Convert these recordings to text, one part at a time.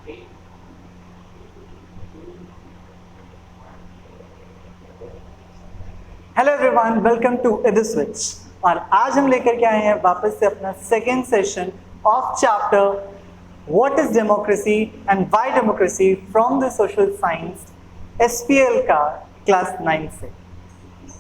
Hello everyone, welcome to Eduswitch. और आज हम लेकर के आए हैं वापस से अपना second session of chapter what is democracy and why democracy from the social science SPL का क्लास 9 से।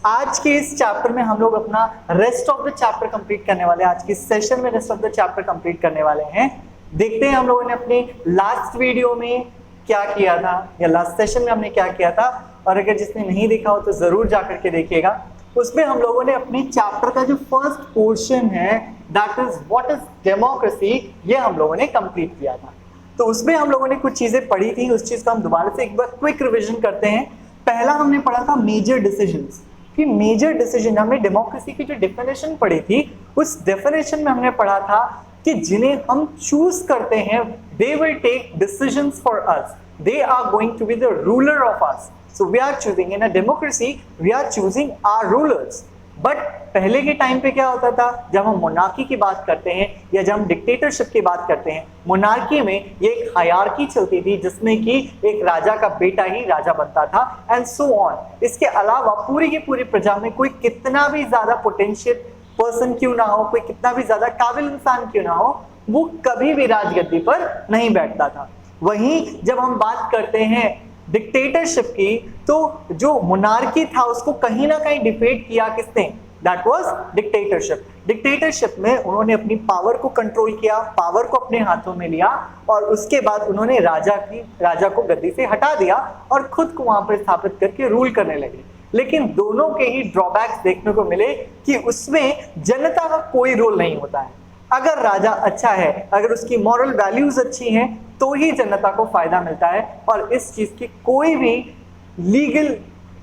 आज के इस चैप्टर में हम लोग अपना rest of the chapter complete करने वाले हैं। आज के सेशन में rest of the chapter complete करने वाले हैं। देखते हैं हम लोगों ने अपनी लास्ट वीडियो में क्या किया था या लास्ट सेशन में हमने क्या किया था, और अगर जिसने नहीं देखा हो तो जरूर जाकर के देखिएगा। उसमें हम लोगों ने अपने चैप्टर का जो फर्स्ट पोर्शन है that is what is democracy, ये हम लोगों ने कंप्लीट किया था। तो उसमें हम लोगों ने कुछ चीजें पढ़ी थी, उस चीज को हम दोबारा से एक बार क्विक रिविजन करते हैं। पहला हमने पढ़ा था मेजर डिसीजंस, कि मेजर डिसीजन हमने डेमोक्रेसी की जो डेफिनेशन पढ़ी थी उस डेफिनेशन में हमने पढ़ा था कि जिन्हें हम चूज करते हैं they will take decisions for us, they are going to be the ruler of us. So we are choosing in a democracy, we are choosing our rulers. But पहले के टाइम पे क्या होता था, जब हम मोनार्की की बात करते हैं या जब हम डिक्टेटरशिप की बात करते हैं, मोनार्की में ये एक हायरार्की चलती थी जिसमें कि एक राजा का बेटा ही राजा बनता था एंड सो ऑन। इसके अलावा पूरी की पूरी प्रजा में कोई कितना भी ज्यादा पोटेंशियल पर्सन क्यों ना हो, कोई कितना भी ज्यादा काबिल इंसान क्यों ना हो, वो कभी भी राजगद्दी पर नहीं बैठता था। वहीं जब हम बात करते हैं डिक्टेटरशिप की, तो जो मोनार्की था उसको कहीं ना कहीं डिफीट किया किसने, दैट वाज डिक्टेटरशिप। डिक्टेटरशिप में उन्होंने अपनी पावर को कंट्रोल किया, पावर को अपने हाथों में लिया और उसके बाद उन्होंने राजा को गद्दी से हटा दिया और खुद को वहां पर स्थापित करके रूल करने लगे। लेकिन दोनों के ही ड्रॉबैक्स देखने को मिले कि उसमें जनता का कोई रोल नहीं होता है। अगर राजा अच्छा है, अगर उसकी मॉरल वैल्यूज अच्छी हैं, तो ही जनता को फायदा मिलता है और इस चीज की कोई भी लीगल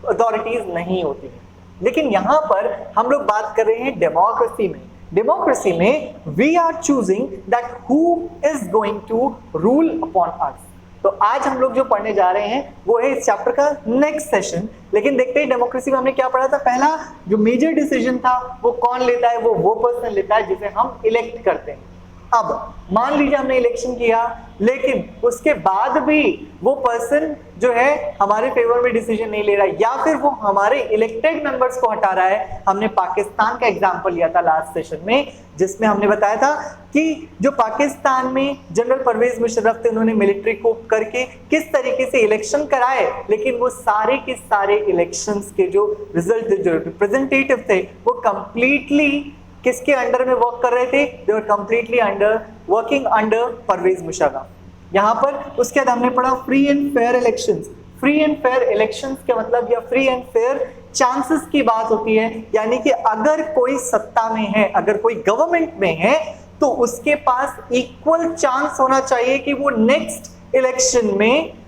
अथॉरिटीज नहीं होती है। लेकिन यहां पर हम लोग बात कर रहे हैं डेमोक्रेसी में। डेमोक्रेसी में we are choosing that who is going to rule upon us. तो आज हम लोग जो पढ़ने जा रहे हैं वो है इस चैप्टर का नेक्स्ट सेशन। लेकिन देखते हैं डेमोक्रेसी में हमने क्या पढ़ा था। पहला जो मेजर डिसीजन था वो कौन लेता है, वो पर्सन लेता है जिसे हम इलेक्ट करते हैं। अब मान लीजिए हमने इलेक्शन किया, लेकिन उसके बाद भी वो पर्सन जो है हमारे फेवर में डिसीजन नहीं ले रहा है या फिर वो हमारे इलेक्टेड मेंबर्स को हटा रहा है। हमने पाकिस्तान का एग्जांपल लिया था लास्ट सेशन में, जिसमें हमने बताया था कि जो पाकिस्तान में जनरल परवेज मुशर्रफ थे, उन्होंने मिलिट्री को करके किस तरीके से इलेक्शन कराए, लेकिन वो सारे के सारे इलेक्शंस के जो रिजल्ट, जो रिप्रेजेंटेटिव थे, वो कंप्लीटली किसके अंडर में वर्क कर रहे थे, they were completely working under Pervez Musharraf. यहाँ पर उसके बाद हमने पढ़ा free and fair elections. Free and fair elections का मतलब या फ्री एंड फेयर चांसेस की बात होती है, यानी कि अगर कोई सत्ता में है, अगर कोई गवर्नमेंट में है, तो उसके पास इक्वल चांस होना चाहिए कि वो नेक्स्ट इलेक्शन में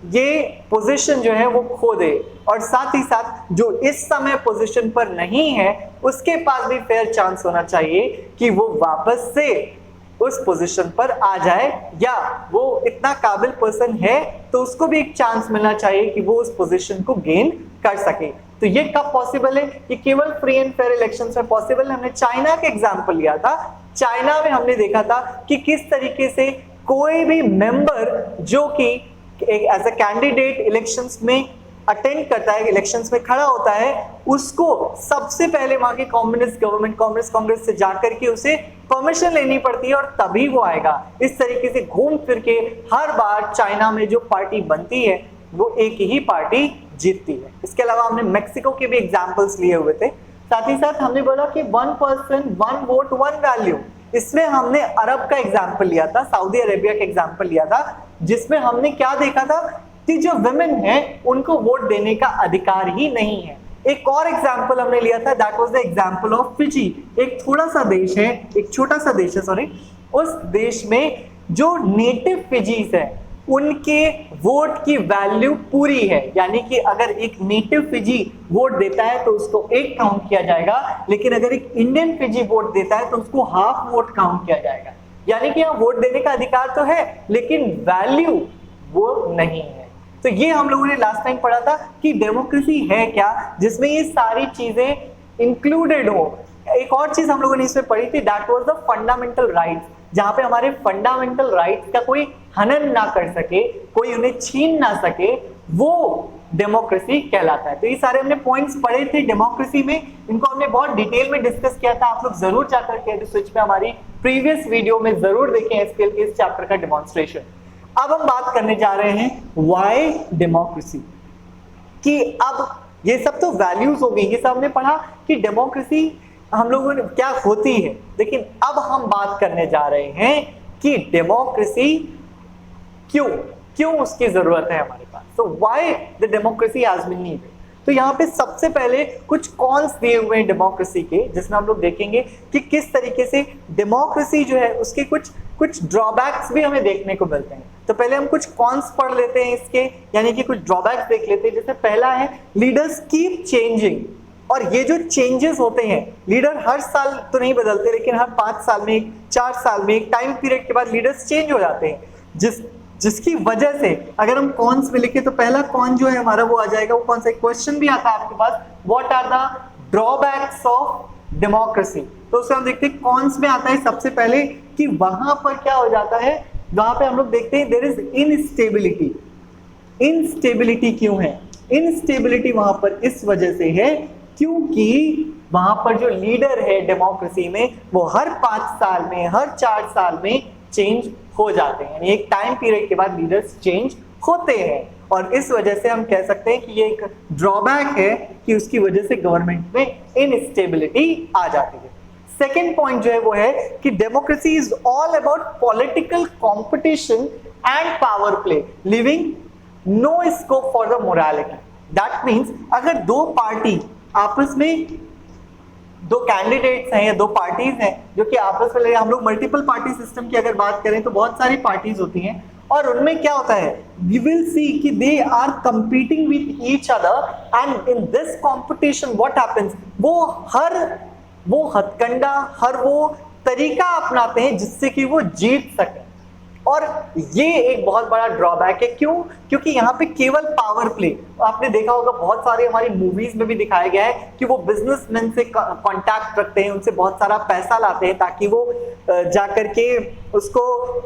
ये पोजीशन जो है वो खो दे, और साथ ही साथ जो इस समय पोजीशन पर नहीं है उसके पास भी फेयर चांस होना चाहिए कि वो वापस से उस पोजीशन पर आ जाए, या वो इतना काबिल पर्सन है तो उसको भी एक चांस मिलना चाहिए कि वो उस पोजीशन को गेन कर सके। तो ये कब पॉसिबल है, कि केवल फ्री एंड फेयर इलेक्शंस में पॉसिबल है। हमने चाइना का एग्जांपल लिया था। चाइना में हमने देखा था कि किस तरीके से कोई भी मेंबर जो कि एज अ कैंडिडेट इलेक्शंस में अटेंड करता है, इलेक्शंस में खड़ा होता है, उसको सबसे पहले वहां की कम्युनिस्ट गवर्नमेंट, कांग्रेस से जाकर के उसे परमिशन लेनी पड़ती है और तभी वो आएगा। इस तरीके से घूम फिर के हर बार चाइना में जो पार्टी बनती है वो एक ही पार्टी जीतती है। इसके अलावा हमने मेक्सिको के भी एग्जाम्पल्स लिए हुए थे। साथ ही साथ हमने बोला कि 1 पर्सन 1 वोट 1 वैल्यू। इसमें हमने अरब का एग्जाम्पल लिया था, सऊदी अरेबिया का एग्जाम्पल लिया था, जिसमें हमने क्या देखा था कि जो वुमेन है उनको वोट देने का अधिकार ही नहीं है। एक और एग्जाम्पल हमने लिया था, that was the example of Fiji. एक थोड़ा सा देश है, एक छोटा सा देश है, सॉरी, उस देश में जो नेटिव फिजीज है उनके वोट की वैल्यू पूरी है, यानी कि अगर एक नेटिव फिजी वोट देता है तो उसको 1 काउंट किया जाएगा, लेकिन अगर एक इंडियन फिजी वोट देता है तो उसको हाफ वोट काउंट किया जाएगा। यानी कि यहाँ वोट देने का अधिकार तो है लेकिन वैल्यू वो नहीं है। तो ये हम लोगों ने लास्ट टाइम पढ़ा था कि डेमोक्रेसी है क्या, जिसमें ये सारी चीजें इंक्लूडेड हो। एक और चीज हम लोगों ने इसमें पढ़ी थी, that was the fundamental rights. जहां पे हमारे फंडामेंटल राइट्स का कोई हनन ना कर सके, कोई उन्हें छीन ना सके, वो डेमोक्रेसी कहलाता है। तो ये सारे हमने पॉइंट्स पढ़े थे डेमोक्रेसी में, इनको हमने बहुत डिटेल में डिस्कस किया था। आप लोग जरूर जाकर के एडु स्विच पे हमारी प्रीवियस वीडियो में जरूर देखें एसक्यूएल के इस चैप्टर का डेमोन्स्ट्रेशन। अब हम बात करने जा रहे हैं व्हाई डेमोक्रेसी कि अब ये सब तो वैल्यूज हो गई, ये सब हमने पढ़ा कि डेमोक्रेसी हम लोगों ने क्या होती है, लेकिन अब हम बात करने जा रहे हैं कि डेमोक्रेसी क्यों उसकी जरूरत है हमारे पास। So why the democracy has been needed. तो यहाँ पे सबसे पहले कुछ कॉन्स दिए हुए हैं डेमोक्रेसी के, जिसमें हम लोग देखेंगे कि किस तरीके से डेमोक्रेसी जो है उसके कुछ ड्रॉबैक्स भी हमें देखने को मिलते हैं। तो पहले हम कुछ कॉन्स पढ़ लेते हैं इसके, यानी कि कुछ ड्रॉबैक्स देख लेते हैं। जैसे पहला है लीडर्स कीप चेंजिंग, और ये जो चेंजेस होते हैं, लीडर हर साल तो नहीं बदलते, लेकिन हर 5 साल में, 4 साल में, एक टाइम पीरियड के बाद लीडर्स चेंज हो जाते हैं, जिसकी वजह से अगर हम कॉन्स में लिखे तो पहला कॉन जो है हमारा वो आ जाएगा, वो कौन सा क्वेश्चन भी आता है आपके पास, what are the drawbacks of democracy. तो उससे हम देखते हैं कॉन्स में आता है सबसे पहले कि वहां पर क्या हो जाता है, वहां पे हम लोग देखते हैं देयर इज इनस्टेबिलिटी। इनस्टेबिलिटी क्यों है? इनस्टेबिलिटी वहां पर इस वजह से है क्योंकि वहां पर जो लीडर है डेमोक्रेसी में वो हर 5 साल में, हर 4 साल में चेंज हो जाते हैं, यानी एक टाइम पीरियड के बाद लीडर्स चेंज होते हैं, और इस वजह से हम कह सकते हैं कि ये एक ड्रॉबैक है कि उसकी वजह से गवर्नमेंट में इनस्टेबिलिटी आ जाती है। सेकेंड पॉइंट जो है वो है कि democracy is all about political competition and power play, living no scope for the morality. That means अगर दो पार्टी आपस में, दो कैंडिडेट्स हैं या दो पार्टीज हैं जो कि आपस में, हम लोग मल्टीपल पार्टी सिस्टम की अगर बात करें तो बहुत सारी पार्टीज होती हैं, और उनमें क्या होता है, वी विल सी कि they are competing with each other, and in this competition what happens, वो हथकंडा, हर वो तरीका अपनाते हैं जिससे कि वो जीत सके। और ये एक बहुत बड़ा ड्रॉबैक है। क्यों? क्योंकि यहाँ पे केवल पावर प्ले, आपने देखा होगा बहुत सारे हमारी मूवीज में भी दिखाया गया है कि वो बिजनेसमैन से कांटेक्ट रखते हैं, उनसे बहुत सारा पैसा लाते हैं ताकि वो जाकर के उसको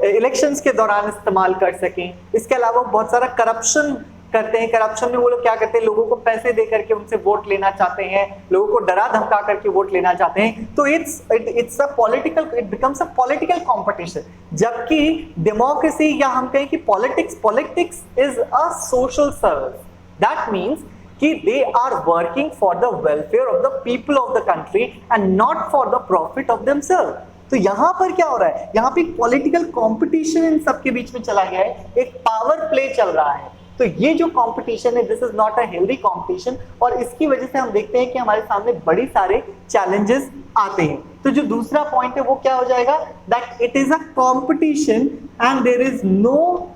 इलेक्शंस के दौरान इस्तेमाल कर सकें। इसके अलावा बहुत सारा करप्शन करते हैं। करप्शन में वो लोग क्या करते हैं, लोगों को पैसे दे करके उनसे वोट लेना चाहते हैं, लोगों को डरा धमका करके वोट लेना चाहते हैं। तो it's a political, it becomes a political competition. जबकि डेमोक्रेसी या हम कहें कि politics is a social service. That means कि they are working for the welfare of the people of the country and not for the profit of themself. तो यहां पर क्या हो रहा है, यहां पे पॉलिटिकल कंपटीशन इन सबके बीच में चला गया है, एक पावर प्ले चल रहा है। तो ये जो कंपटीशन है, this is not a healthy competition, और इसकी वजह से हम देखते हैं कि हमारे सामने बड़ी सारे चैलेंजेस आते हैं। तो जो दूसरा पॉइंट है वो क्या हो जाएगा, that it is a competition and there is no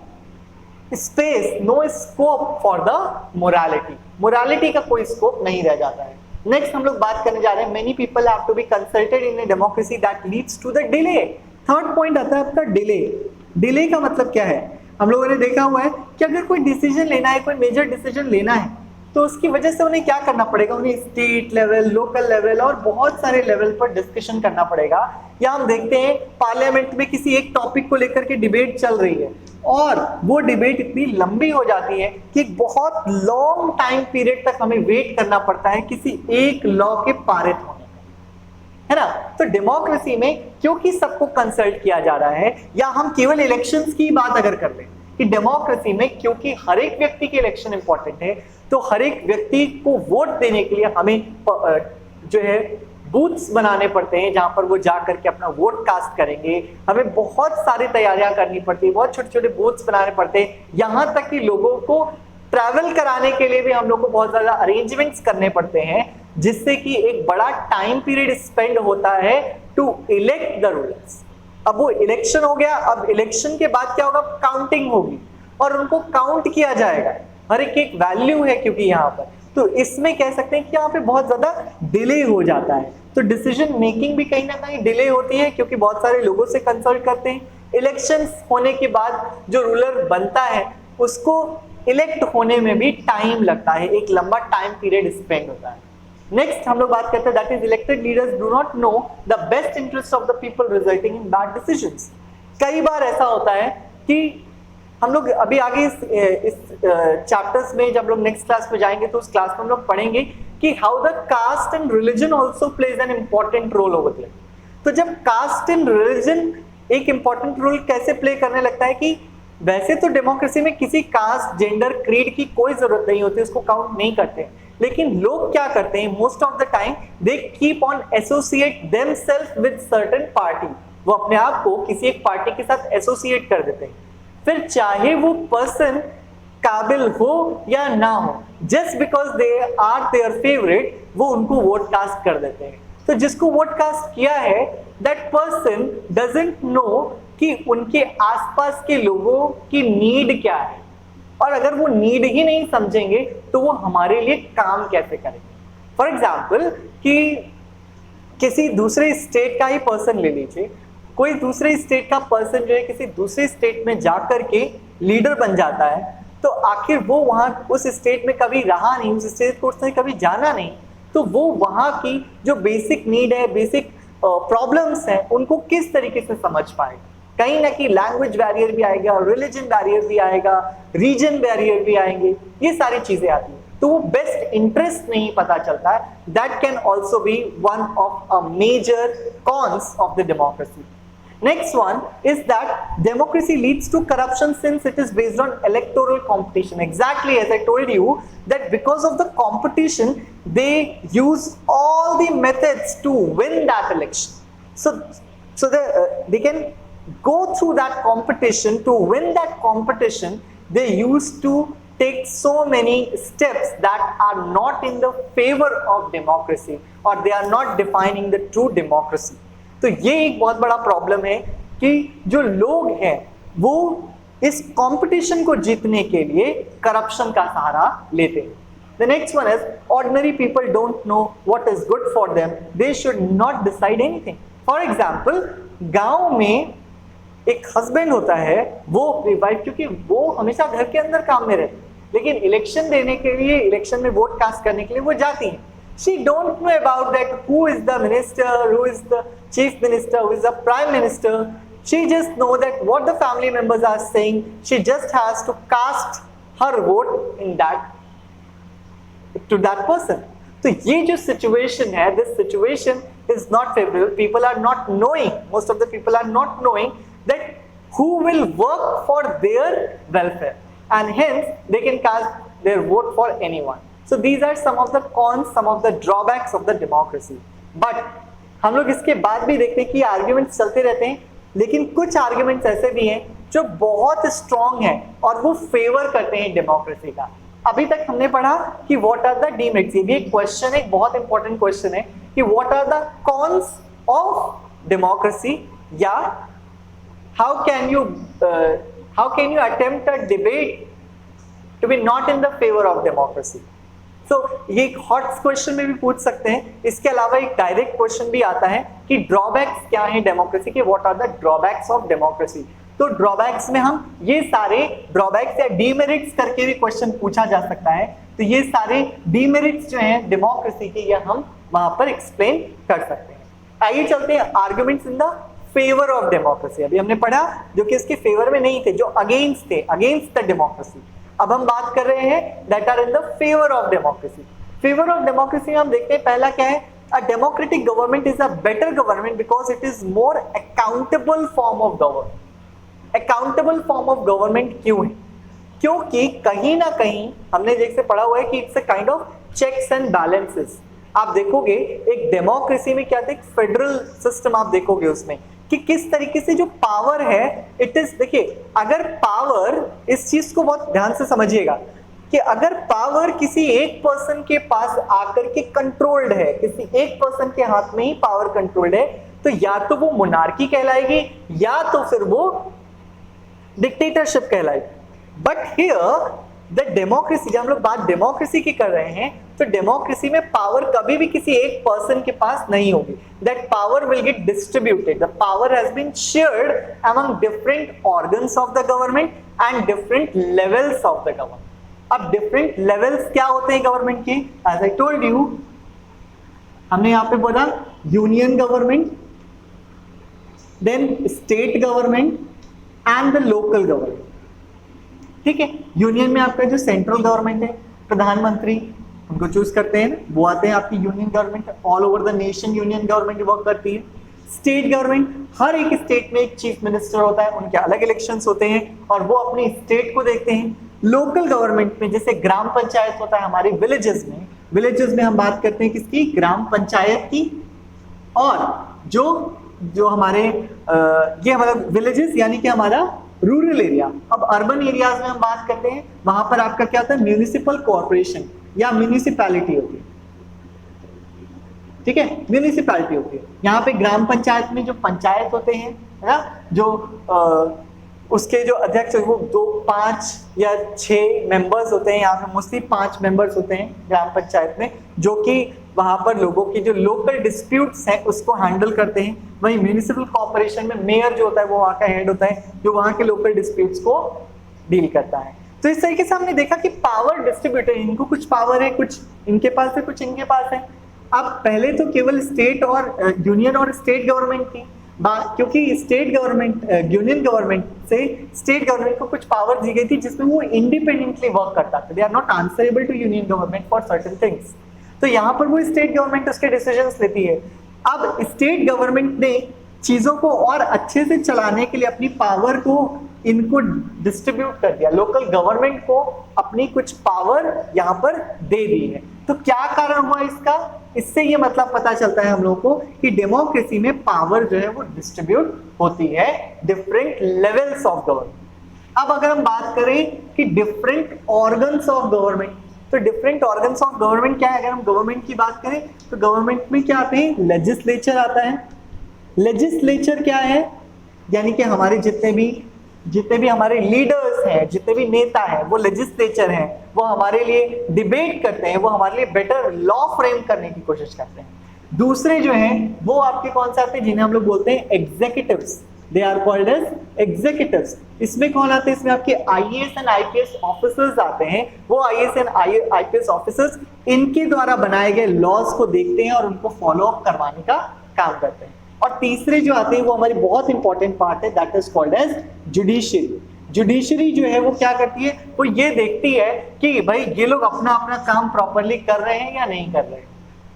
space, no scope for the morality. Morality का कोई स्कोप नहीं रह जाता है। नेक्स्ट हम लोग बात करने जा रहे हैं, many people have to be consulted in a democracy that leads to the delay. Third point आता है आपका डिले। डिले का मतलब क्या है, हम लोगों ने देखा हुआ है कि अगर कोई डिसीजन लेना है, कोई मेजर डिसीजन लेना है, तो उसकी वजह से उन्हें क्या करना पड़ेगा, उन्हें स्टेट लेवल, लोकल लेवल और बहुत सारे लेवल पर डिस्कशन करना पड़ेगा। या हम देखते हैं पार्लियामेंट में किसी एक टॉपिक को लेकर के डिबेट चल रही है, और वो डिबेट इतनी लंबी हो जाती है कि बहुत लॉन्ग टाइम पीरियड तक हमें वेट करना पड़ता है किसी एक लॉ के पारित होने, है ना। तो डेमोक्रेसी में क्योंकि सबको कंसल्ट किया जा रहा है, या हम केवल इलेक्शंस की बात अगर कर लें कि डेमोक्रेसी में क्योंकि हर एक व्यक्ति के इलेक्शन इंपॉर्टेंट है, तो हर एक व्यक्ति को वोट देने के लिए हमें जो है बूथ्स बनाने पड़ते हैं जहां पर वो जा करके अपना वोट कास्ट करेंगे। हमें बहुत सारी तैयारियां करनी पड़ती है, बहुत छोटे छोटे बूथ्स बनाने पड़ते हैं, यहां तक कि लोगों को ट्रैवल कराने के लिए भी हम लोग को बहुत ज्यादा अरेंजमेंट्स करने पड़ते हैं, जिससे कि एक बड़ा टाइम पीरियड स्पेंड होता है टू इलेक्ट द रूलर्स। अब वो इलेक्शन हो गया, अब इलेक्शन के बाद क्या होगा, काउंटिंग होगी और उनको काउंट किया जाएगा। हर एक वैल्यू है क्योंकि यहाँ पर, तो इसमें कह सकते हैं कि यहाँ पे बहुत ज्यादा डिले हो जाता है। तो डिसीजन मेकिंग भी कहीं ना कहीं डिले होती है क्योंकि बहुत सारे लोगों से कंसल्ट करते हैं। इलेक्शंस होने के बाद जो रूलर बनता है उसको इलेक्ट होने में भी टाइम लगता है, एक लंबा टाइम पीरियड स्पेंड होता है। नेक्स्ट हम लोग बात करते हैं that is elected leaders do not know the best interest of the people resulting in bad decisions. कई बार ऐसा होता है कि हम लोग अभी आगे इस चैप्टर्स में जब लोग नेक्स्ट क्लास में जाएंगे तो उस क्लास में हम लोग पढ़ेंगे कि how the caste and religion also plays an important role over there. तो जब कास्ट एंड रिलीजन एक इम्पॉर्टेंट रोल कैसे प्ले करने लगता है कि वैसे तो डेमोक्रेसी में किसी कास्ट, जेंडर, क्रीड की कोई जरूरत नहीं होती, उसको काउंट नहीं करते, लेकिन लोग क्या करते हैं most of the time, they keep on associate themselves with certain party. वो अपने आप को किसी एक पार्टी के साथ एसोसिएट कर देते हैं, फिर चाहे वो पर्सन काबिल हो या ना हो, just because they are their favourite, वो उनको वोट कास्ट कर देते हैं। तो जिसको वोट कास्ट किया है, दैट पर्सन डजंट नो कि उनके आसपास के लोगों की नीड क्या है, और अगर वो नीड ही नहीं समझेंगे तो वो हमारे लिए काम कैसे करेंगे। फॉर एग्जाम्पल कि किसी दूसरे स्टेट का ही पर्सन ले लीजिए, कोई दूसरे स्टेट का पर्सन जो है किसी दूसरे स्टेट में जाकर के लीडर बन जाता है, तो आखिर वो वहां उस स्टेट में कभी रहा नहीं, उस स्टेट को उसने कभी जाना नहीं, तो वो वहां की जो बेसिक नीड है, बेसिक प्रॉब्लम्स हैं, उनको किस तरीके से समझ पाएगा। कहीं ना कहीं लैंग्वेज बैरियर भी आएगा, रिलीजन बैरियर भी आएगा, रीजन बैरियर भी आएंगे, ये सारी चीजें आती हैं, तो वो बेस्ट इंटरेस्ट नहीं पता चलता है। That can also be one of a major cons of the democracy. Next one is that democracy leads to corruption since it is based on electoral competition. Exactly as I told you that because of the competition, they use all the methods to win that election. So they can go through that competition. To win that competition, they used to take so many steps that are not in the favor of democracy, or they are not defining the true democracy. तो ये एक बहुत बड़ा problem है कि जो लोग हैं वो इस कंपटीशन को जीतने के लिए करप्शन का सहारा लेते हैं। The next one is ordinary people don't know what is good for them. They should not decide anything. For example, गांव में एक हस्बैंड होता है, वो अपनी वाइफ, क्योंकि वो हमेशा घर के अंदर काम में रहती है, लेकिन इलेक्शन देने के लिए, इलेक्शन में वोट कास्ट करने के लिए वो जाती है। She don't know about that who is the minister, who is the chief minister, who is the prime minister. She just know that what the family members are saying. She just has to cast her vote in that to that person. तो ये जो situation है, this situation is not favorable. People are not knowing, most of the people are not knowing that who will work for their welfare, and hence they can cast their vote for anyone. So these are some of the cons, some of the drawbacks of the democracy. But हम लोग इसके बाद भी देखते हैं कि arguments चलते रहते हैं, लेकिन कुछ आर्ग्यूमेंट्स ऐसे भी हैं जो बहुत स्ट्रॉन्ग हैं और वो फेवर करते हैं डेमोक्रेसी का। अभी तक हमने पढ़ा कि व्हाट आर द डीमेरिट्स, ये भी एक क्वेश्चन है, बहुत इंपॉर्टेंट क्वेश्चन है कि what are the cons of democracy, या how can you attempt a debate to be not in the favour of democracy. तो ये एक हॉट क्वेश्चन में भी पूछ सकते हैं। इसके अलावा एक डायरेक्ट क्वेश्चन भी आता है कि ड्रॉबैक्स क्या है डेमोक्रेसी के, what are the drawbacks of democracy. तो ड्रॉबैक्स में हम ये सारे ड्रॉबैक्स या डीमेरिट्स करके भी क्वेश्चन पूछा जा सकता है। तो ये सारे डीमेरिट्स जो हैं डेमोक्रेसी के, ये हम वहां पर एक्सप्लेन कर सकते हैं। आइए चलते हैं arguments in the favour of democracy. अभी हमने पढ़ा जो कि इसके फेवर में नहीं थे, जो अगेंस्ट थे, अगेंस्ट द डेमोक्रेसी। अब हम बात कर रहे हैं that are in the favour of democracy. Favour of democracy हम देखते हैं, पहला क्या है, a democratic government is a better government because it is more accountable form of government. Accountable form of government क्यों है? क्योंकि कहीं ना कहीं हमने जैसे पढ़ा हुआ है कि it's a kind of checks and balances. आप देखोगे एक डेमोक्रेसी में क्या था, एक फेडरल सिस्टम आप देखोगे उसमें कि किस तरीके से जो पावर है इट इज, देखिए अगर पावर, इस चीज को बहुत ध्यान से समझिएगा कि अगर पावर किसी एक पर्सन के पास आकर के कंट्रोल्ड है, किसी एक पर्सन के हाथ में ही पावर कंट्रोल्ड है, तो या तो वो मोनार्की कहलाएगी या तो फिर वो डिक्टेटरशिप कहलाएगी। बट हियर द डेमोक्रेसी, जब हम लोग बात डेमोक्रेसी की कर रहे हैं, तो डेमोक्रेसी में पावर कभी भी किसी एक पर्सन के पास नहीं होगी। That power will get distributed, the power has been shared among different organs of the government and different levels of the government. अब डिफरेंट लेवल्स क्या होते हैं गवर्नमेंट के? एज आई टोल्ड यू, हमने यहां पे बोला union government, then state government, and the local government. ठीक है, यूनियन में आपका जो सेंट्रल गवर्नमेंट है, प्रधानमंत्री उनको चूज करते हैं ना, वो आते हैं आपकी union government, all over the nation union government work करती है। स्टेट गवर्नमेंट, हर एक स्टेट में एक चीफ मिनिस्टर होता है, उनके अलग इलेक्शंस होते हैं और वो अपनी स्टेट को देखते हैं। लोकल गवर्नमेंट में जैसे ग्राम पंचायत होता है हमारे विलेजेस में हम बात करते हैं किसकी, ग्राम पंचायत की। और जो हमारे ये मतलब विलेजेस यानी कि हमारा रूरल एरिया। अब अर्बन एरियाज में हम बात करते हैं, वहां पर आपका क्या होता है, म्यूनिसिपल कॉर्पोरेशन या म्यूनिसिपैलिटी होती है। ठीक है, म्यूनिसिपैलिटी होती है। यहाँ पे ग्राम पंचायत में जो पंचायत होते हैं, है ना, जो उसके जो अध्यक्ष वो 2, 5 या 6 मेंबर्स होते हैं। यहाँ पे मोस्टली 5 मेंबर्स होते हैं ग्राम पंचायत में, जो कि वहां पर लोगों की जो लोकल डिस्प्यूट्स हैं उसको हैंडल करते हैं। वहीं म्यूनिसिपल कॉर्पोरेशन में मेयर जो होता है वो वहाँ का हेड होता है, जो वहाँ के लोकल डिस्प्यूट्स को डील करता है। तो इस तरीके से हमने देखा कि पावर डिस्ट्रीब्यूटर, इनको कुछ पावर है, कुछ इनके पास है, कुछ इनके पास है। अब पहले तो केवल स्टेट और यूनियन और स्टेट गवर्नमेंट थी, क्योंकि स्टेट गवर्नमेंट यूनियन गवर्नमेंट से स्टेट गवर्नमेंट को कुछ पावर दी गई थी जिसमें वो इंडिपेंडेंटली वर्क करता था। They are not answerable to union government for certain things. तो यहाँ पर वो स्टेट गवर्नमेंट उसके डिसीजंस लेती है। अब स्टेट गवर्नमेंट ने चीजों को और अच्छे से चलाने के लिए अपनी पावर को इनको डिस्ट्रीब्यूट कर दिया, लोकल गवर्नमेंट को अपनी कुछ पावर यहाँ पर दे दी है। तो क्या कारण हुआ इसका, इससे ये मतलब पता चलता है हम लोगों को कि डेमोक्रेसी में पावर जो है वो डिस्ट्रीब्यूट होती है डिफरेंट लेवल्स ऑफ गवर्नमेंट। अब अगर हम बात करें कि डिफरेंट ऑर्गन्स ऑफ गवर्नमेंट, तो डिफरेंट ऑर्गन्स ऑफ गवर्नमेंट क्या है। अगर हम गवर्नमेंट की बात करें तो गवर्नमेंट में क्या आते हैं, लेजिस्लेचर आता है। लेजिस्लेचर क्या है, यानी कि हमारे जितने भी हमारे लीडर्स हैं, जितने भी नेता हैं, वो लेजिस्लेचर हैं, वो हमारे लिए डिबेट करते हैं, वो हमारे लिए बेटर लॉ फ्रेम करने की कोशिश करते हैं। दूसरे जो हैं वो आपके कौन से आते हैं, जिन्हें हम लोग बोलते हैं executives, they are called as executives. इसमें कौन आते हैं, इसमें आपके आईएएस एंड आईपीएस ऑफिसर्स आते हैं। वो आईएएस एंड आईपीएस ऑफिसर्स इनके द्वारा बनाए गए लॉज को देखते हैं और उनको फॉलो अप करवाने का काम करते हैं। और तीसरे जो आते हैं वो हमारी बहुत इंपॉर्टेंट पार्ट है, that is called as judiciary. Judiciary जो है वो क्या करती है, वो ये देखती है कि भाई ये लोग अपना अपना काम प्रॉपरली कर रहे हैं या नहीं कर रहे हैं।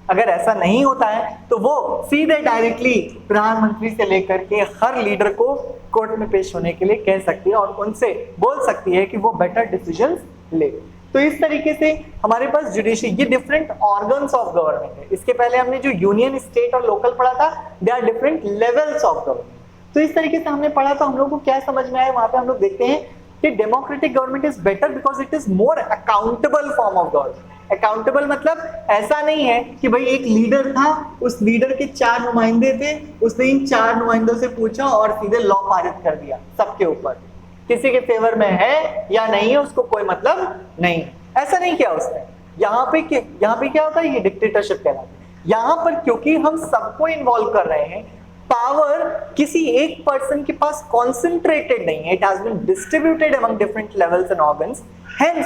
अगर ऐसा नहीं होता है तो वो सीधे डायरेक्टली प्रधानमंत्री से लेकर के हर लीडर को कोर्ट में पेश होने के लिए कह सकती है और उनसे बोल सकती है कि वो बेटर डिसीजंस ले। तो इस तरीके से हमारे पास जुडिशरी, ये डिफरेंट ऑर्गन्स ऑफ गवर्नमेंट है। इसके पहले हमने जो यूनियन, स्टेट और लोकल पढ़ा था, they are different levels of government. तो इस तरीके से हमने पढ़ा, तो हम लोगों को क्या समझ में आया, वहां पे हम लोग देखते हैं कि democratic government is better because it is more accountable form of government. Accountable मतलब ऐसा नहीं है कि भाई एक लीडर था, उस लीडर के 4 नुमाइंदे थे, उसने इन 4 नुमाइंदों से पूछा और सीधे लॉ पारित कर दिया सबके ऊपर, किसी के फेवर में है या नहीं है उसको कोई मतलब नहीं। ऐसा नहीं किया उसने। यहाँ पे क्या होता है, ये डिक्टेटरशिप कहलाता है। यहाँ पर क्योंकि हम सबको इन्वॉल्व कर रहे हैं, पावर किसी एक पर्सन के पास कॉन्सेंट्रेटेड नहीं है, it has been distributed among different levels and organs, hence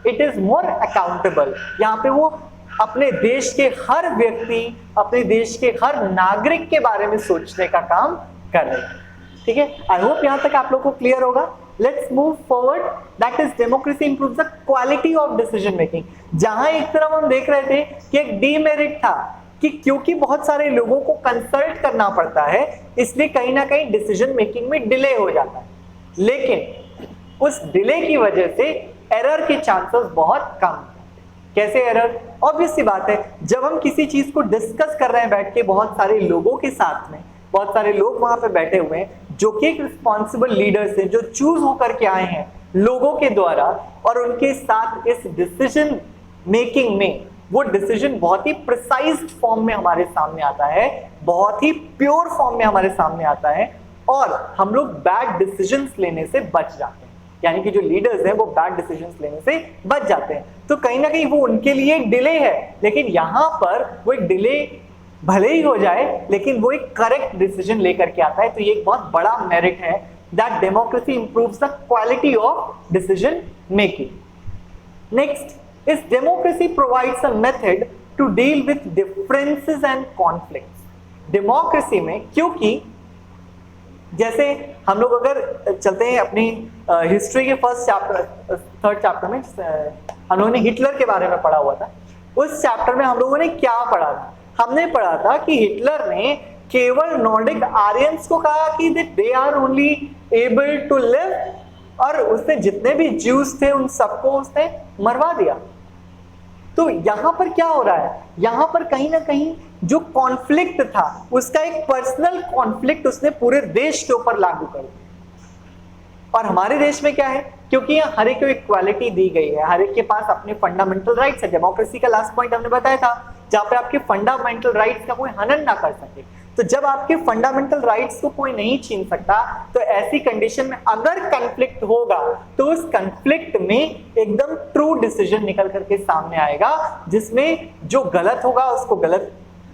it is more accountable. यहाँ पे वो अपने देश के हर व्यक्ति, अपने देश के हर नागरिक के बारे में सोचने का काम कर रहे हैं। ठीक है, आई होप यहां तक आप लोग को क्लियर होगा। Let's move forward, that is democracy improves the quality of decision making. जहां एक तरफ हम देख रहे थे कि एक डीमेरिट था कि क्योंकि बहुत सारे लोगों को कंसल्ट करना पड़ता है, इसलिए कहीं ना कहीं डिसीजन मेकिंग में डिले हो जाता है, लेकिन उस डिले की वजह से एरर के चांसेस बहुत कम। कैसे एरर? ऑब्वियस सी बात है, जब हम किसी चीज को डिस्कस कर रहे हैं बैठ के बहुत सारे लोगों के साथ में, बहुत सारे लोग वहां पे बैठे हुए हैं जो कि एक रिस्पॉन्सिबल लीडर्स हैं, जो चूज होकर के आए हैं लोगों के द्वारा, और उनके साथ इस डिसीजन मेकिंग में वो डिसीजन बहुत ही प्रिसाइज्ड फॉर्म में हमारे सामने आता है, बहुत ही प्योर फॉर्म में हमारे सामने आता है, और हम लोग बैड डिसीजंस लेने से बच जाते हैं। यानी कि जो लीडर्स हैं वो बैड डिसीजंस लेने से बच जाते हैं। तो कहीं ना कहीं वो उनके लिए एक डिले है, लेकिन यहाँ पर वो एक डिले भले ही हो जाए लेकिन वो एक करेक्ट डिसीजन लेकर के आता है। तो ये एक बहुत बड़ा मेरिट है, that democracy improves the quality of decision making. Next is democracy provides a method to deal with differences and conflicts. Democracy में क्योंकि जैसे हम लोग अगर चलते हैं अपनी हिस्ट्री के थर्ड चैप्टर में, हम लोगों ने हिटलर के बारे में पढ़ा हुआ था। उस चैप्टर में हम लोगों ने क्या पढ़ा था? हमने पढ़ा था कि हिटलर ने केवल नॉर्डिक आर्यंस को कहा कि they are only able to live, और उसने जितने भी ज्यूज थे उन सबको उसने मरवा दिया। तो यहां पर क्या हो रहा है? यहां पर कहीं ना कहीं जो कॉन्फ्लिक्ट था उसका एक पर्सनल कॉन्फ्लिक्ट उसने पूरे देश के ऊपर लागू कर दिया। और हमारे देश में क्या है, क्योंकि यहाँ हर एक को इक्वालिटी दी गई है, हर एक के पास अपने फंडामेंटल राइट्स है। डेमोक्रेसी का लास्ट पॉइंट हमने बताया था, जहां पे आपके फंडामेंटल राइट्स का कोई हनन ना कर सके। तो जब आपके फंडामेंटल राइट्स को कोई नहीं छीन सकता, तो ऐसी कंडीशन में अगर कॉन्फ्लिक्ट होगा तो उस कॉन्फ्लिक्ट में एकदम ट्रू डिसीजन निकल करके सामने आएगा, जिसमें जो गलत होगा उसको गलत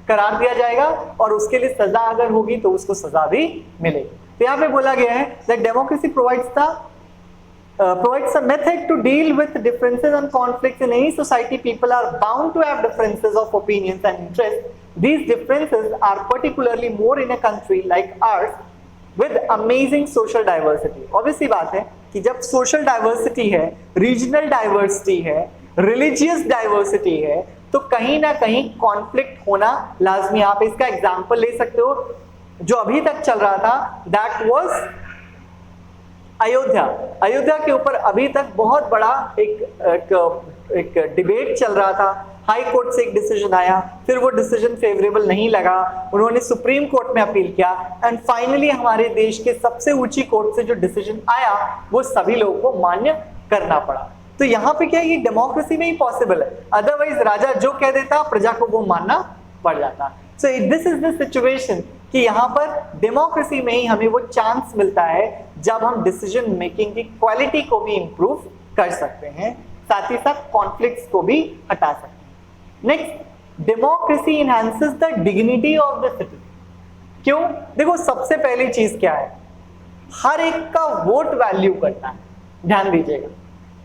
करार दिया जाएगा और उसके लिए सजा अगर होगी तो उसको सजा भी मिलेगी। तो यहाँ पे बोला गया है that democracy provides a method to deal with differences and conflicts in any society. People are bound to have differences of opinions and interests. These differences are particularly more in a country like ours with amazing social diversity. Obviously बात है कि जब social diversity है, regional diversity है, religious diversity है, तो कहीं ना कहीं कॉन्फ्लिक्ट होना लाजमी। आप इसका एग्जाम्पल ले सकते हो, जो अभी तक चल रहा था, दैट वाज अयोध्या। अयोध्या के ऊपर अभी तक बहुत बड़ा एक डिबेट चल रहा था। हाई कोर्ट से एक डिसीजन आया, फिर वो डिसीजन फेवरेबल नहीं लगा, उन्होंने सुप्रीम कोर्ट में अपील किया, एंड फाइनली हमारे देश के सबसे ऊंची कोर्ट से जो डिसीजन आया वो सभी लोगों को मान्य करना पड़ा। तो यहाँ पे क्या है, ये डेमोक्रेसी में ही पॉसिबल है। अदरवाइज राजा जो कह देता प्रजा को वो मानना पड़ जाता। So this is the situation कि यहाँ पर डेमोक्रेसी में ही हमें वो चांस मिलता है जब हम डिसीजन मेकिंग की क्वालिटी को भी इंप्रूव कर सकते हैं, साथ ही साथ कॉन्फ्लिक्ट्स को भी हटा सकते हैं। Next, democracy enhances the dignity of the citizen. क्यों? देखो, सबसे पहली चीज क्या है, हर एक का वोट वैल्यू करता है। ध्यान दीजिएगा,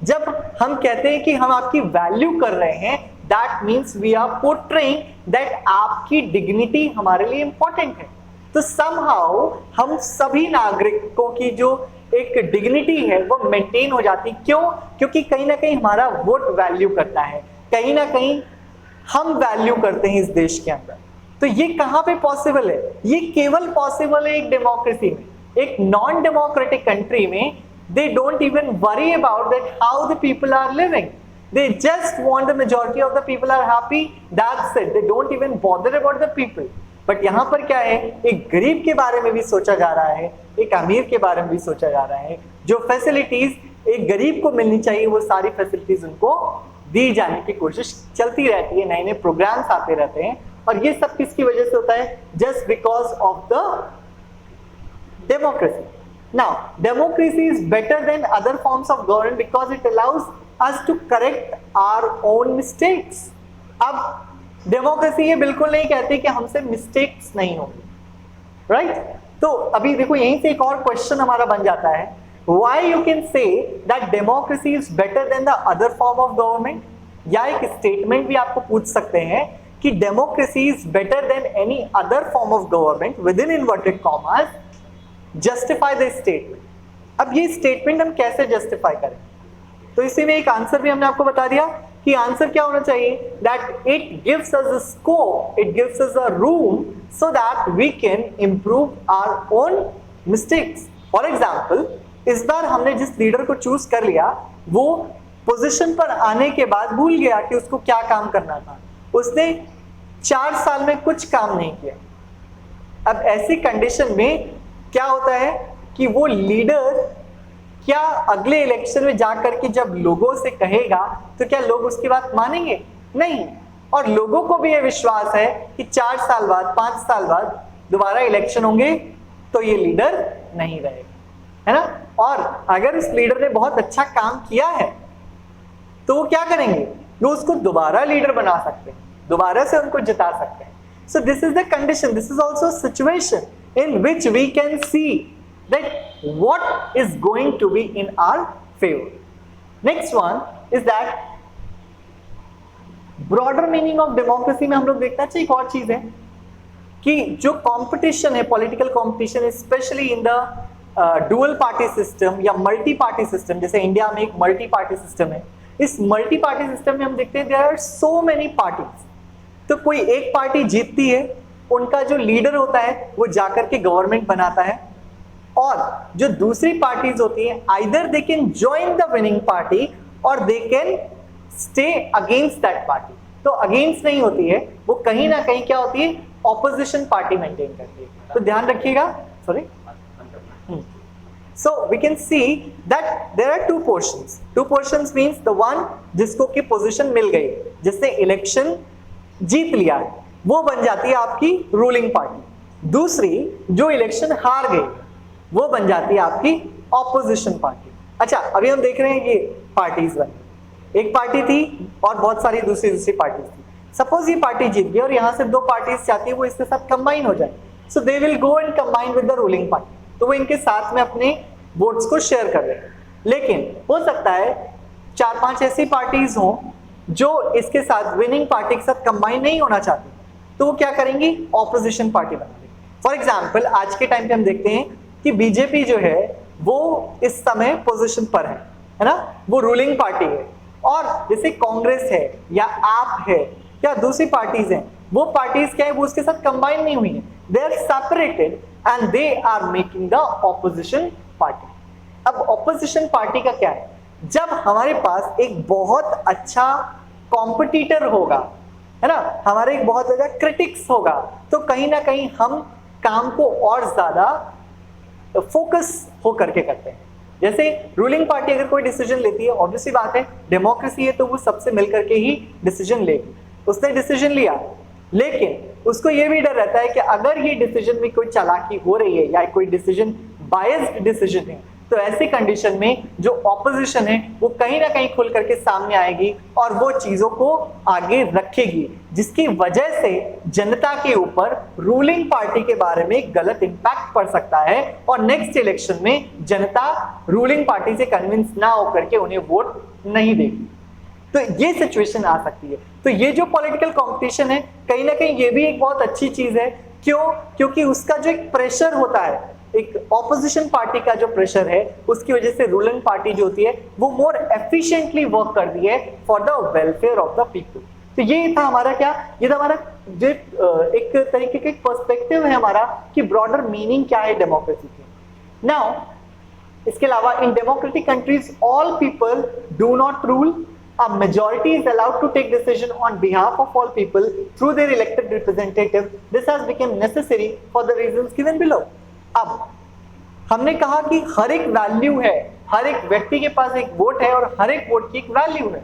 जब हम कहते हैं कि हम आपकी वैल्यू कर रहे हैं, that means we are portraying that आपकी डिग्निटी हमारे लिए इंपॉर्टेंट है। तो समहाउ हम सभी नागरिकों की जो एक डिग्निटी है वो मेंटेन हो जाती। क्यों? क्योंकि कहीं ना कहीं हमारा वोट वैल्यू करता है, कहीं ना कहीं हम वैल्यू करते हैं इस देश के अंदर। तो ये कहां पे पॉसिबल है? ये केवल पॉसिबल है एक डेमोक्रेसी में। एक नॉन डेमोक्रेटिक कंट्री में they don't even worry about that how the people are living. They just want the majority of the people are happy, that's it. They don't even bother about the people. But यहाँ पर क्या है, एक गरीब के बारे में भी सोचा जा रहा है, एक अमीर के बारे में भी सोचा जा रहा है। जो फैसिलिटीज एक गरीब को मिलनी चाहिए वो सारी फैसिलिटीज उनको दी जाने की कोशिश चलती रहती है, नए नए प्रोग्राम्स आते रहते हैं। और ये सब किसकी वजह से होता है? Just because of the democracy. Now, democracy is better than other forms of government because it allows us to correct our own mistakes. अब डेमोक्रेसी ये बिल्कुल नहीं कहती कि हमसे मिस्टेक्स नहीं होंगी, राइट? तो अभी देखो, यहीं से एक और क्वेश्चन हमारा बन जाता है, why you can say that democracy is better than the other form of government? या एक स्टेटमेंट भी आपको पूछ सकते हैं कि democracy is better than any other form of government with in inverted commas. Justify the statement. अब ये स्टेटमेंट हम कैसे जस्टिफाई करें? तो इसी में एक आंसर भी हमने आपको बता दिया कि आंसर क्या होना चाहिए, that it gives us a scope, it gives us a room so that we can improve our own mistakes. For example, इस बार हमने जिस लीडर को चूज कर लिया वो पोजीशन पर आने के बाद भूल गया कि उसको क्या काम करना था। उसने 4 साल में कुछ काम नहीं किया। अब ऐसी कंडीशन में क्या होता है कि वो लीडर क्या अगले इलेक्शन में जाकर के जब लोगों से कहेगा तो क्या लोग उसकी बात मानेंगे? नहीं। और लोगों को भी ये विश्वास है कि 4 साल बाद, 5 साल बाद दोबारा इलेक्शन होंगे तो ये लीडर नहीं रहेगा, है ना? और अगर इस लीडर ने बहुत अच्छा काम किया है तो वो क्या करेंगे, वो उसको दोबारा लीडर बना सकते हैं, दोबारा से उनको जिता सकते हैं। So this is the condition, this is also situation in which we can see that what is going to be in our favor. Next one is that broader meaning of democracy में हम लोग देखना चाहिए एक और चीज है कि जो कंपटीशन है, political competition, specially in the dual party system या मल्टी पार्टी सिस्टम, जैसे इंडिया में एक मल्टी पार्टी सिस्टम है, इस मल्टी पार्टी सिस्टम में हम देखते हैं there are so many parties. तो कोई एक पार्टी जीतती है, उनका जो लीडर होता है वो जाकर के गवर्नमेंट बनाता है, और जो दूसरी पार्टीज होती है either they can join the winning party और they can stay against that party. तो अगेंस्ट नहीं होती है, वो कहीं ना कहीं क्या होती है, ऑपोजिशन पार्टी मेंटेन करती है। तो ध्यान रखिएगा, sorry. So we can see that there are two portions. Two portions means the one जिसको की पोजीशन मिल गई, जिसने इलेक्शन जीत लिया, वो बन जाती है आपकी रूलिंग पार्टी। दूसरी जो इलेक्शन हार गई, वो बन जाती है आपकी ऑपोजिशन पार्टी। अच्छा, अभी हम देख रहे हैं ये पार्टीज बनी, एक पार्टी थी और बहुत सारी दूसरी पार्टीज थी। सपोज ये पार्टी जीत गई और यहाँ से दो पार्टीज चाहती है वो इसके साथ कंबाइन हो जाए, so they will go and combine with the ruling party. तो वो इनके साथ में अपने वोट्स को शेयर कर रहे हैं। लेकिन हो सकता है 4-5 ऐसी पार्टीज हों जो इसके साथ विनिंग पार्टी के साथ कंबाइन नहीं होना चाहती, तो वो क्या करेंगी, ऑपोजिशन पार्टी बना देंगे। फॉर एग्जाम्पल आज के टाइम पे हम देखते हैं कि बीजेपी जो है वो इस समय पोजीशन पर है ना, वो रूलिंग पार्टी है। और जैसे कांग्रेस है या आप है या दूसरी पार्टीज हैं, वो पार्टीज क्या है, वो उसके साथ कंबाइन नहीं हुई है, they are separated and they are making the opposition party. अब ऑपोजिशन पार्टी का क्या है, जब हमारे पास एक बहुत अच्छा कॉम्पिटिटर होगा, है ना, हमारे एक बहुत ज्यादा क्रिटिक्स होगा, तो कहीं ना कहीं हम काम को और ज्यादा फोकस हो करके करते हैं। जैसे रूलिंग पार्टी अगर कोई डिसीजन लेती है, ऑब्वियसली बात है, डेमोक्रेसी है तो वो सबसे मिलकर के ही डिसीजन लेगी। उसने डिसीजन लिया, लेकिन उसको ये भी डर रहता है कि अगर ये डिसीजन में कोई चालाकी हो रही है या कोई डिसीजन बायस्ड डिसीजन है, तो ऐसी कंडीशन में जो ऑपोजिशन है वो कहीं ना कहीं खुल करके सामने आएगी और वो चीजों को आगे रखेगी, जिसकी वजह से जनता के ऊपर रूलिंग पार्टी के बारे में गलत इंपैक्ट पड़ सकता है और नेक्स्ट इलेक्शन में जनता रूलिंग पार्टी से कन्विंस ना होकर के उन्हें वोट नहीं देगी। तो ये सिचुएशन आ सकती है। तो ये जो पॉलिटिकल कंपटीशन है, कहीं ना कहीं ये भी एक बहुत अच्छी चीज है। क्यों? क्योंकि उसका जो एक प्रेशर होता है, एक ऑपोजिशन पार्टी का जो प्रेशर है, उसकी वजह से रूलिंग पार्टी जो होती है वो मोर एफिशिएंटली वर्क कर दी है for the welfare of the people. तो ये था हमारा क्या, ये था हमारा जो एक तरीके का पर्सपेक्टिव है हमारा कि ब्रॉडर मीनिंग क्या है डेमोक्रेसी की। नाउ इसके अलावा in democratic countries all people do not rule, a majority is allowed to take decision on behalf of all people through their elected representative. This has become necessary for the reasons given below. अब हमने कहा कि हर एक value है, हर एक व्यक्ति के पास एक वोट है और हर एक वोट की एक वैल्यू है।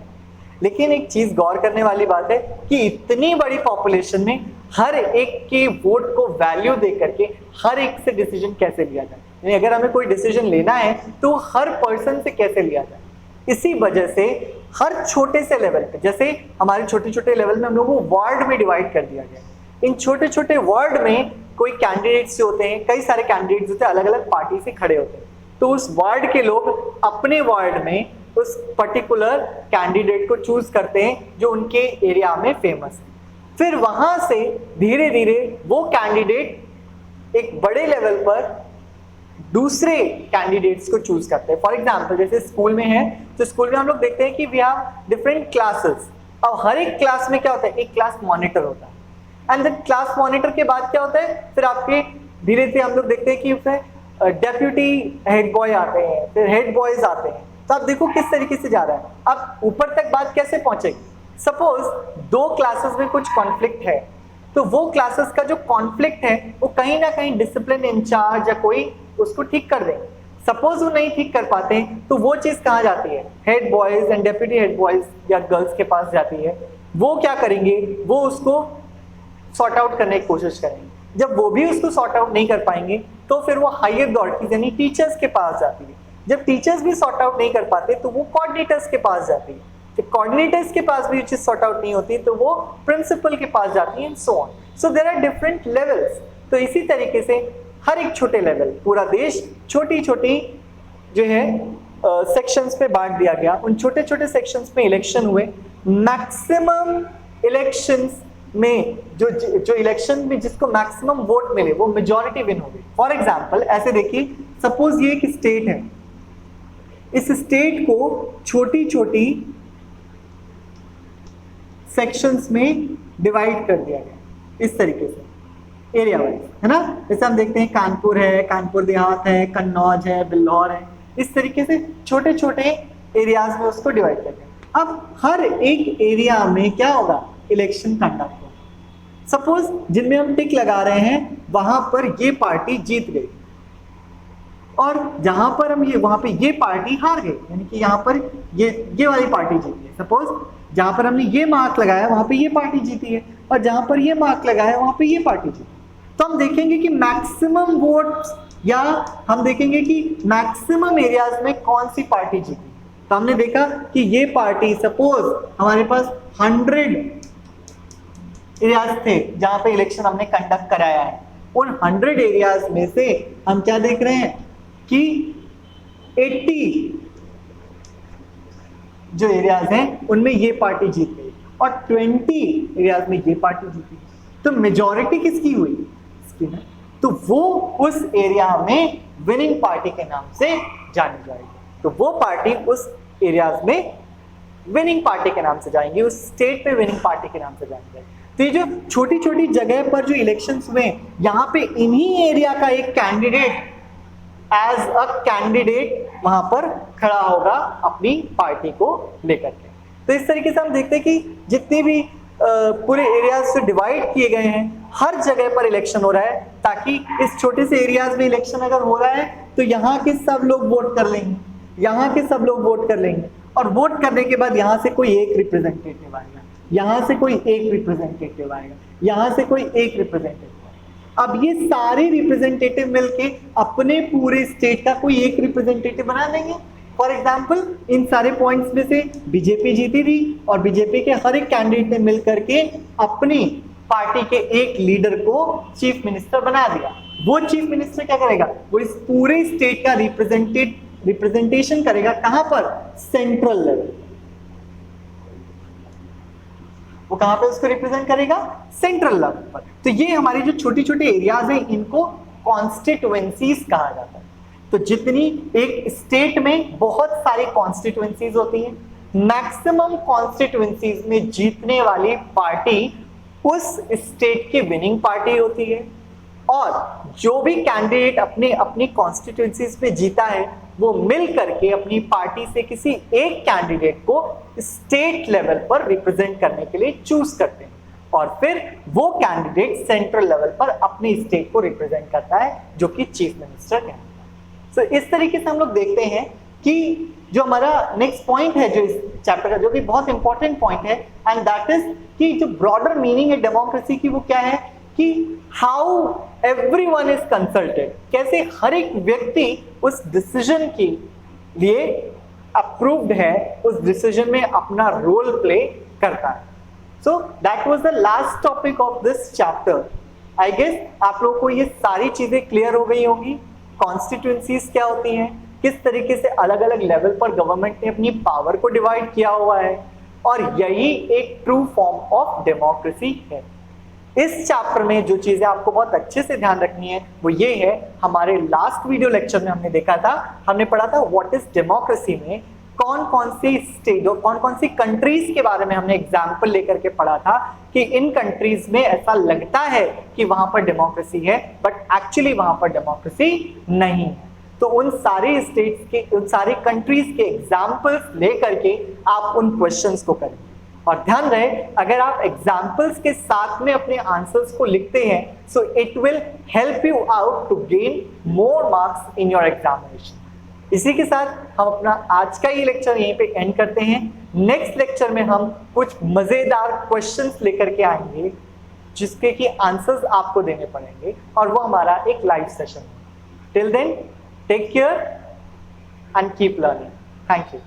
लेकिन एक चीज गौर करने वाली बात है कि इतनी बड़ी पॉपुलेशन में हर एक के वोट को वैल्यू दे करके हर एक से डिसीजन कैसे लिया जाए, यानी अगर हमें कोई डिसीजन लेना है तो हर पर्सन से कैसे लिया जाए। इसी वजह से हर छोटे से लेवल पे, जैसे हमारे छोटे छोटे लेवल में हम लोगों को वार्ड में डिवाइड कर दिया गया। इन छोटे छोटे वार्ड में कोई कैंडिडेट्स होते हैं, कई सारे कैंडिडेट्स होते हैं, अलग अलग पार्टी से खड़े होते हैं। तो उस वार्ड के लोग अपने वार्ड में उस पर्टिकुलर कैंडिडेट को चूज करते हैं जो उनके एरिया में फेमस है। फिर वहां से धीरे धीरे वो कैंडिडेट एक बड़े लेवल पर दूसरे कैंडिडेट्स को चूज करते हैं। फॉर एग्जाम्पल जैसे स्कूल में है, तो स्कूल में हम लोग देखते हैं कि वी हैव डिफरेंट क्लासेस। अब हर एक क्लास में क्या होता है, एक क्लास मॉनिटर होता है, एंड देन क्लास मॉनिटर के बाद क्या होता है, फिर आपके धीरे धीरे हम लोग देखते हैं कि उसमें डेप्यूटी हेड बॉय आते हैं, फिर हेड बॉयज आते हैं। तो आप देखो किस तरीके से जा रहा है। अब ऊपर तक बात कैसे पहुंचेगी। सपोज दो क्लासेस में कुछ कॉन्फ्लिक्ट है, तो वो क्लासेस का जो कॉन्फ्लिक्ट है वो कहीं ना कहीं डिसिप्लिन इंचार्ज या कोई उसको ठीक कर दें। सपोज वो नहीं ठीक कर पाते हैं तो वो चीज कहाँ जाती है, head boys and deputy head boys या गर्ल्स के पास जाती है। वो क्या करेंगे, वो उसको सॉर्ट आउट करने की कोशिश करेंगे। जब वो भी उसको सॉर्ट आउट नहीं कर पाएंगे तो फिर वो हायर अथॉरिटीज यानी टीचर्स के पास जाती है। जब टीचर्स भी सॉर्ट आउट नहीं कर पाते तो वो कोऑर्डिनेटर्स के पास जाती है। जब कोऑर्डिनेटर्स के पास भी ये चीज सॉर्ट आउट नहीं होती तो वो प्रिंसिपल के पास जाती है, and so on. So there are different levels. तो इसी तरीके से हर एक छोटे लेवल, पूरा देश छोटी छोटी जो है सेक्शंस पे बांट दिया गया। उन छोटे छोटे सेक्शंस में इलेक्शन हुए। मैक्सिमम इलेक्शंस में जो इलेक्शन में जिसको मैक्सिमम वोट मिले वो मेजॉरिटी विन होगी। फॉर एग्जांपल ऐसे देखिए, सपोज ये एक स्टेट है, इस स्टेट को छोटी छोटी सेक्शंस में डिवाइड कर दिया गया इस तरीके से एरिया वाइज, है ना। जैसे हम देखते हैं कानपुर है, कानपुर देहात है, कन्नौज है, बिल्लौर है, इस तरीके से छोटे छोटे एरियाज में उसको डिवाइड कर दिया। अब हर एक एरिया में क्या होगा, इलेक्शन कंडक्ट होगा। सपोज जिनमें हम टिक लगा रहे हैं वहां पर ये पार्टी जीत गई और जहां पर हम ये वहां पे ये पार्टी हार गई, यानी कि यहाँ पर ये वाली पार्टी जीती है। सपोज जहां पर हमने ये मार्क लगाया वहां पे ये पार्टी जीती है और जहां पर ये मार्क लगाया वहां पे ये पार्टी जीती है। तो हम देखेंगे कि मैक्सिमम वोट्स या हम देखेंगे कि मैक्सिमम एरियाज में कौन सी पार्टी जीती। तो हमने देखा कि ये पार्टी, सपोज हमारे पास 100 एरियाज थे जहां पे इलेक्शन हमने कंडक्ट कराया है, उन 100 एरियाज में से हम क्या देख रहे हैं कि 80 जो एरियाज हैं उनमें ये पार्टी जीत गई और 20 एरियाज में ये पार्टी जीती। तो मेजॉरिटी किसकी हुई, इसकी ना। तो वो उस एरिया में विनिंग पार्टी के नाम से जानी जाएगी। तो वो पार्टी उस एरियाज में विनिंग पार्टी के नाम से जाएंगी, उस स्टेट पे विनिंग पार्टी के नाम से जानी जाएगी। तो ये जो छोटी छोटी जगह पर जो इलेक्शंस हुए, यहाँ पे इन्हीं एरिया का एक कैंडिडेट एज अ कैंडिडेट वहां पर खड़ा होगा अपनी पार्टी को लेकर के। तो इस तरीके से हम देखते हैं कि जितने भी पूरे एरियाज से डिवाइड किए गए हैं, हर जगह पर इलेक्शन हो रहा है, ताकि इस छोटे से एरियाज में इलेक्शन अगर हो रहा है तो यहाँ के सब लोग वोट कर लेंगे, यहाँ के सब लोग वोट कर लेंगे और वोट करने के बाद यहाँ से कोई एक रिप्रेजेंटेटिव आएगा, यहाँ से कोई एक रिप्रेजेंटेटिव आएगा, यहाँ से कोई एक रिप्रेजेंटेटिव। अब ये सारे रिप्रेजेंटेटिव मिलके अपने पूरे स्टेट का कोई एक रिप्रेजेंटेटिव बना देंगे। फॉर एग्जाम्पल इन सारे पॉइंट्स में से बीजेपी जीती थी और बीजेपी के हर एक कैंडिडेट ने मिलकर के अपनी पार्टी के एक लीडर को चीफ मिनिस्टर बना दिया। वो चीफ मिनिस्टर क्या करेगा, वो इस पूरे स्टेट का रिप्रेजेंटेशन करेगा। कहां पर, सेंट्रल लेवल। वो कहां पे उसको रिप्रेजेंट करेगा, सेंट्रल लेवल पर। तो ये हमारी जो छोटी छोटी एरियाज हैं इनको कॉन्स्टिट्यूएंसीज कहा जाता है। तो जितनी एक स्टेट में बहुत सारी कॉन्स्टिट्यूएंसीज होती हैं, मैक्सिमम कॉन्स्टिट्यूएंसीज में जीतने वाली पार्टी उस स्टेट की विनिंग पार्टी होती है और जो भी कैंडिडेट अपने अपनी कॉन्स्टिट्यूएंसीज में जीता है वो मिल करके अपनी पार्टी से किसी एक कैंडिडेट को स्टेट लेवल पर रिप्रेजेंट करने के लिए चूज करते हैं और फिर वो कैंडिडेट सेंट्रल लेवल पर अपनी स्टेट को रिप्रेजेंट करता है, जो कि चीफ मिनिस्टर कहलाता है। सो इस तरीके से हम लोग देखते हैं कि जो हमारा नेक्स्ट पॉइंट है जो इस चैप्टर का, जो कि बहुत इंपॉर्टेंट पॉइंट है, एंड दैट इज कि जो ब्रॉडर मीनिंग है डेमोक्रेसी की वो क्या है कि हाउ एवरीवन इज कंसल्टेड, कैसे हर एक व्यक्ति उस डिसीजन के लिए अप्रूव्ड है, उस डिसीजन में अपना रोल प्ले करता है। So that was the last topic of this chapter. I guess आप लोगों को ये सारी चीजें क्लियर हो गई होंगी। कॉन्स्टिट्यूएंसीज क्या होती हैं, किस तरीके से अलग अलग लेवल पर गवर्नमेंट ने अपनी पावर को डिवाइड किया हुआ है, और यही एक ट्रू फॉर्म ऑफ डेमोक्रेसी है। इस चैप्टर में जो चीजें आपको बहुत अच्छे से ध्यान रखनी है वो ये है, हमारे लास्ट वीडियो लेक्चर में हमने देखा था, हमने पढ़ा था व्हाट इज डेमोक्रेसी में कौन कौन सी स्टेट और कौन कौन सी कंट्रीज के बारे में हमने एग्जाम्पल लेकर के पढ़ा था कि इन कंट्रीज में ऐसा लगता है कि वहां पर डेमोक्रेसी है बट एक्चुअली वहां पर डेमोक्रेसी नहीं है। तो उन सारे स्टेट्स के, उन सारे कंट्रीज के एग्जाम्पल्स लेकर के आप उन क्वेश्चंस को करें। और ध्यान रहे, अगर आप एग्जाम्पल्स के साथ में अपने आंसर्स को लिखते हैं so it will help you out to gain more marks in your examination. इसी के साथ हम अपना आज का ये लेक्चर यहीं पे एंड करते हैं। नेक्स्ट लेक्चर में हम कुछ मजेदार क्वेश्चंस लेकर के आएंगे जिसके कि आंसर्स आपको देने पड़ेंगे और वो हमारा एक लाइव सेशन है। Till then take care and keep learning. Thank you.